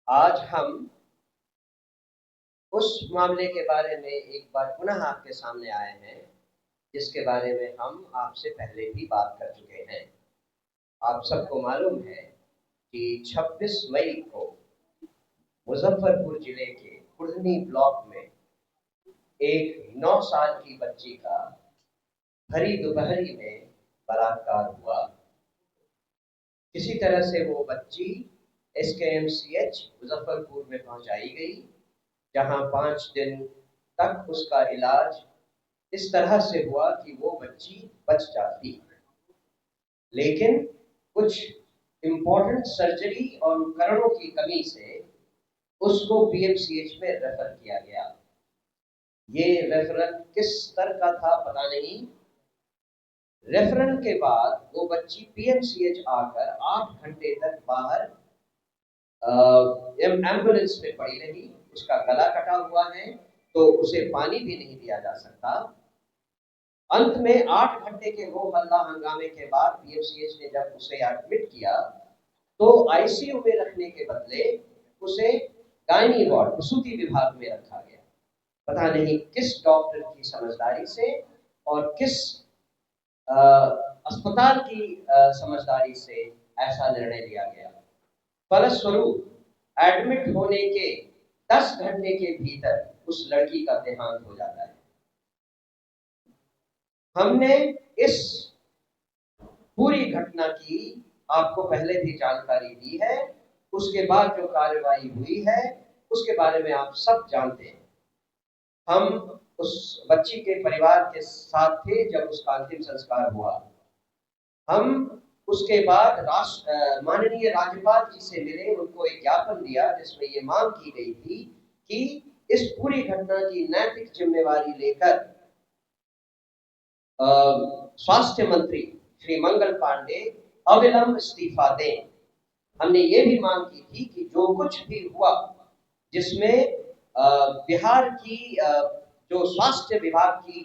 आज हम उस मामले के बारे में एक बार पुनः आपके सामने आए हैं जिसके बारे में हम आपसे पहले भी बात कर चुके हैं। आप सबको मालूम है कि 26 मई को मुजफ्फरपुर जिले के कुर्दनी ब्लॉक में एक 9 साल की बच्ची का भरी दोपहरी में बलात्कार हुआ। किसी तरह से वो बच्ची SKMCH मुजफ्फरपुर में पहुंचाई गई, जहां 5 दिन तक उसका इलाज इस तरह से हुआ कि वो बच्ची बच जाती, लेकिन कुछ इम्पोर्टेंट सर्जरी और उपकरणों की कमी से उसको PMCH में रेफर किया गया। ये रेफरल किस स्तर का था पता नहीं। रेफरल के बाद वो बच्ची PMCH आकर 8 घंटे तक बाहर एम्बुलेंस में पड़ी रही। उसका गला कटा हुआ है तो उसे पानी भी नहीं दिया जा सकता। अंत में 8 घंटे के हो हल्ला हंगामे के बाद PMCH ने जब उसे एडमिट किया तो ICU में रखने के बदले उसे गायनी वार्ड प्रसूति विभाग में रखा गया। पता नहीं किस डॉक्टर की समझदारी से और किस अस्पताल की समझदारी से ऐसा निर्णय लिया गया। फलस्वरूप एडमिट होने के 10 घंटे के भीतर उस लड़की का देहांत हो जाता है। हमने इस पूरी घटना की आपको पहले भी जानकारी दी है। उसके बाद जो कार्रवाई हुई है उसके बारे में आप सब जानते हैं। हम उस बच्ची के परिवार के साथ थे जब उसका अंतिम संस्कार हुआ। हम उसके बाद माननीय राज्यपाल जी से मिले, उनको एक ज्ञापन दिया जिसमें ये मांग की गई थी कि इस पूरी घटना की नैतिक जिम्मेवारी लेकर स्वास्थ्य मंत्री श्री मंगल पांडे अविलंब इस्तीफा दें। हमने ये भी मांग की थी कि जो कुछ भी हुआ जिसमें बिहार की जो स्वास्थ्य विभाग की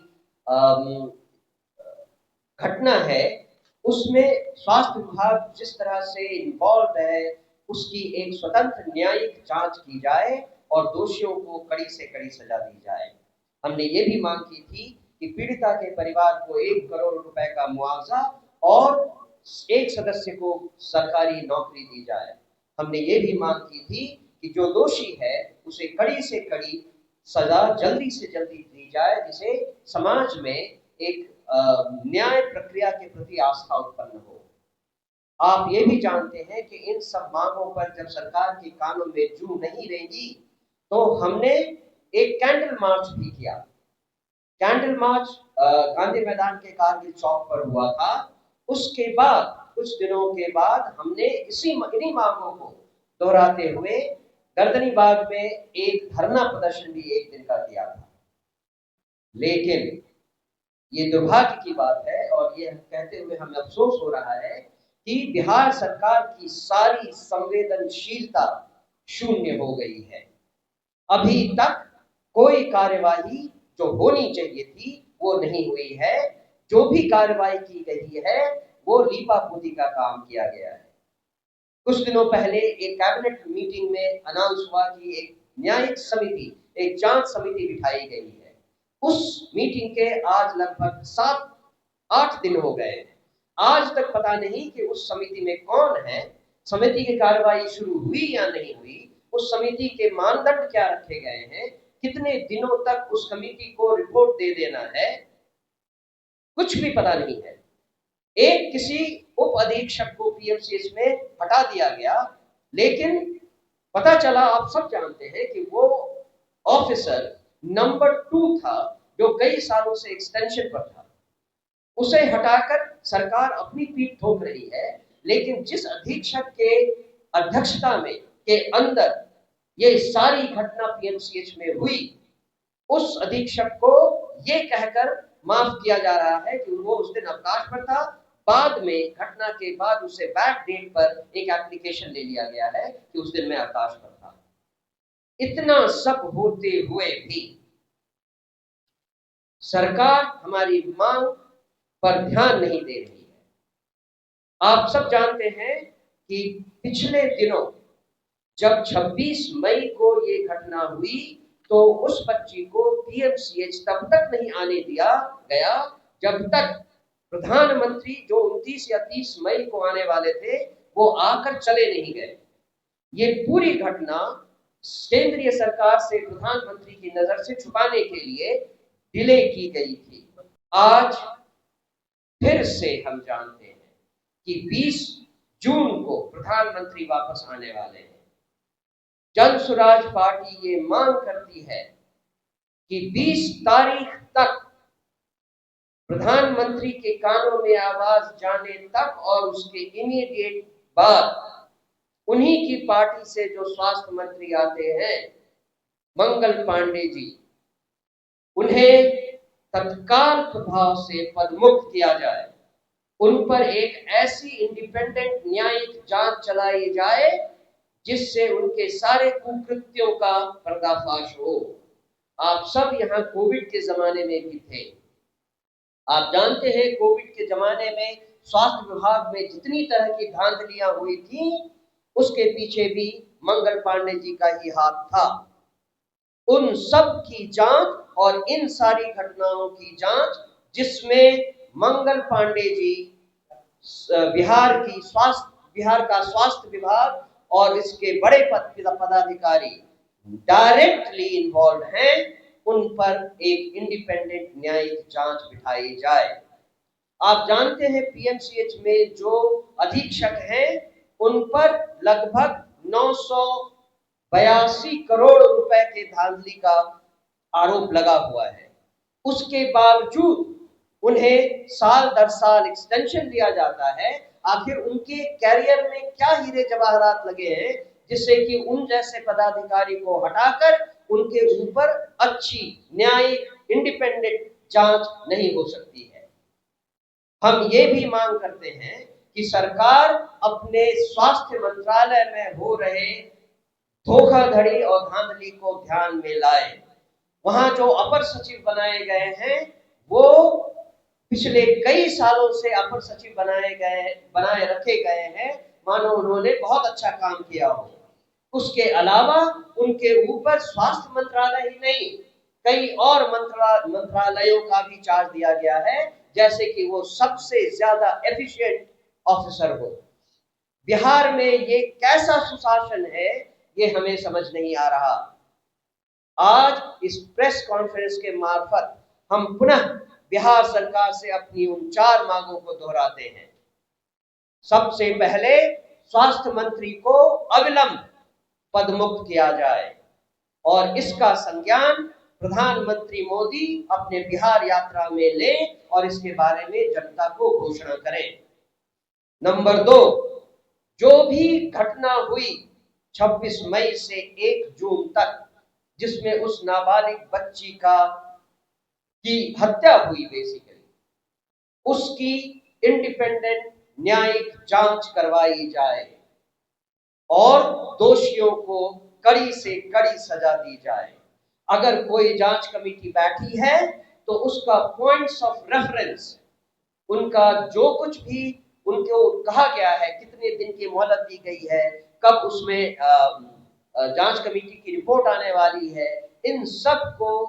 घटना है उसमें स्वास्थ्य विभाग जिस तरह से इन्वॉल्व है उसकी एक स्वतंत्र न्यायिक जांच की जाए और दोषियों को कड़ी से कड़ी सजा दी जाए। हमने ये भी मांग की थी कि पीड़िता के परिवार को 1 करोड़ रुपए का मुआवजा और एक सदस्य को सरकारी नौकरी दी जाए। हमने ये भी मांग की थी कि जो दोषी है उसे कड़ी से कड़ी सजा जल्दी से जल्दी दी जाए, जिसे समाज में एक न्याय प्रक्रिया के प्रति आस्था उत्पन्न हो। आप ये भी जानते हैं कि इन सब मांगों पर जब सरकार के कानों में जू नहीं रहेगी तो हमने एक कैंडल मार्च भी किया। कैंडल मार्च गांधी मैदान के कारगिल चौक पर हुआ था। उसके बाद कुछ दिनों के बाद हमने इन्हीं मांगों को दोहराते हुए गर्दनी बाग में एक धरना प्रदर्शन भी एक दिन का किया था। लेकिन ये दुर्भाग्य की बात है और ये कहते हुए हमें अफसोस हो रहा है कि बिहार सरकार की सारी संवेदनशीलता शून्य हो गई है। अभी तक कोई कार्यवाही जो होनी चाहिए थी वो नहीं हुई है। जो भी कार्रवाई की गई है वो लीपापोती का काम किया गया है। कुछ दिनों पहले एक कैबिनेट मीटिंग में अनाउंस हुआ कि एक न्यायिक समिति, एक जांच समिति बिठाई गई है। उस मीटिंग के आज लगभग 7-8 दिन हो गए हैं। आज तक पता नहीं कि उस समिति में कौन है, समिति की कार्रवाई शुरू हुई या नहीं हुई, उस समिति के मानदंड क्या रखे गए हैं, कितने दिनों तक उस कमेटी को रिपोर्ट दे देना है, कुछ भी पता नहीं है। एक किसी उप अधीक्षक को PMCH में हटा दिया गया, लेकिन पता चला, आप सब जानते हैं कि वो ऑफिसर नंबर 2 था जो कई सालों से एक्सटेंशन पर था। उसे हटाकर सरकार अपनी पीठ ठोक रही है, लेकिन जिस अधीक्षक के अध्यक्षता में के अंदर ये सारी घटना PMCH में हुई, उस अधीक्षक को ये कहकर माफ किया जा रहा है कि वो उस दिन अवकाश पर था। बाद में घटना के बाद उसे बैक डेट पर एक एप्लीकेशन ले लिया गया है कि उस दिन मैं अवकाश पर था। इतना सब होते हुए भी सरकार हमारी मांग पर ध्यान नहीं दे रही है। आप सब जानते हैं कि पिछले दिनों जब 26 मई को ये घटना हुई तो उस बच्ची को पीएमसीएच तब तक नहीं आने दिया गया जब तक प्रधानमंत्री जो 29 या 30 मई को आने वाले थे वो आकर चले नहीं गए। ये पूरी घटना केंद्रीय सरकार से प्रधानमंत्री की नजर से छुपाने के लिए डिले की गई थी। आज फिर से हम जानते हैं कि 20 जून को प्रधानमंत्री वापस आने वाले हैं। जन स्वराज पार्टी ये मांग करती है कि 20 तारीख तक प्रधानमंत्री के कानों में आवाज जाने तक और उसके इमीडिएट बाद उन्हीं की पार्टी से जो स्वास्थ्य मंत्री आते हैं मंगल पांडे जी, उन्हें तत्काल प्रभाव से पदमुक्त किया जाए। उन पर एक ऐसी इंडिपेंडेंट न्यायिक जांच चलाई जाए जिससे उनके सारे कुकृत्यों का पर्दाफाश हो। आप सब यहाँ कोविड के जमाने में भी थे। आप जानते हैं कोविड के जमाने में स्वास्थ्य विभाग में जितनी तरह की धांधलियां हुई थी उसके पीछे भी मंगल पांडे जी का ही हाथ था। उन सब की जांच और इन सारी घटनाओं की जांच जिसमें मंगल पांडे जी बिहार का स्वास्थ्य विभाग और इसके बड़े पदाधिकारी डायरेक्टली इन्वॉल्व हैं, उन पर एक इंडिपेंडेंट न्यायिक जांच बिठाई जाए। आप जानते हैं पीएमसीएच में जो अधीक्षक हैं उन पर लगभग 982 करोड़ रुपए के धांधली का आरोप लगा हुआ है। उसके बावजूद उन्हें साल दर साल एक्सटेंशन दिया जाता है। आखिर उनके कैरियर में क्या हीरे जवाहरात लगे हैं जिससे कि उन जैसे पदाधिकारी को हटाकर उनके ऊपर अच्छी न्यायिक इंडिपेंडेंट जांच नहीं हो सकती है। हम ये भी मांग करते हैं कि सरकार अपने स्वास्थ्य मंत्रालय में हो रहे धोखाधड़ी और धांधली को ध्यान में लाए। वहां जो अपर सचिव बनाए गए हैं वो पिछले कई सालों से अपर सचिव बनाए रखे गए हैं, मानो उन्होंने बहुत अच्छा काम किया हो। उसके अलावा उनके ऊपर स्वास्थ्य मंत्रालय ही नहीं कई और मंत्रालयों का भी चार्ज दिया गया है, जैसे कि वो सबसे ज्यादा एफिशिएंट ऑफिसर हो। बिहार में ये कैसा सुशासन है ये हमें समझ नहीं आ रहा। आज इस प्रेस कॉन्फ्रेंस के मार्फत हम पुनः बिहार सरकार से अपनी उन 4 मांगों को दोहराते हैं। सबसे पहले स्वास्थ्य मंत्री को अविलंब पदमुक्त किया जाए और इसका संज्ञान प्रधानमंत्री मोदी अपने बिहार यात्रा में लें और इसके बारे में जनता को घोषणा करें। नंबर 2, जो भी घटना हुई 26 मई से 1 जून तक जिसमें उस नाबालिग बच्ची की हत्या हुई, बेसिकली उसकी इंडिपेंडेंट न्यायिक जांच करवाई जाए और दोषियों को कड़ी से कड़ी सजा दी जाए। अगर कोई जांच कमेटी बैठी है तो उसका पॉइंट्स ऑफ रेफरेंस, उनका जो कुछ भी उनको कहा गया है, कितने दिन की मोहलत दी गई है, कब उसमें जांच कमेटी की रिपोर्ट आने वाली है, इन सब को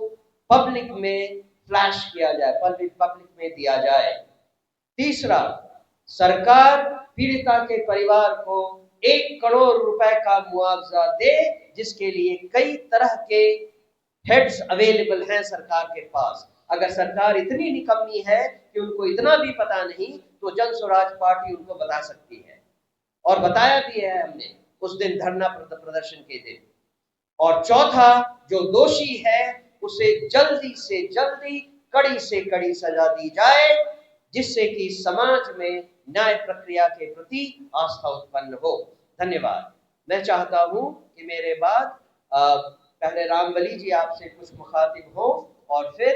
पब्लिक में फ्लैश किया जाए, पब्लिक में दिया जाए। तीसरा, सरकार पीड़िता के परिवार को 1 करोड़ रुपए का मुआवजा दे, जिसके लिए कई तरह के हेड्स अवेलेबल हैं सरकार के पास। अगर सरकार इतनी निकम्मी है कि उनको इतना भी पता नहीं तो जन स्वराज पार्टी उनको बता सकती है, और बताया भी है हमने उस दिन धरना प्रदर्शन के दिन। और चौथा, जो दोषी है उसे जल्दी से जल्दी कड़ी से कड़ी सजा दी जाए जिससे कि समाज में न्याय प्रक्रिया के प्रति आस्था उत्पन्न हो। धन्यवाद। मैं चाहता हूं कि मेरे बाद पहले रामबली जी आपसे कुछ मुखातिब हो और फिर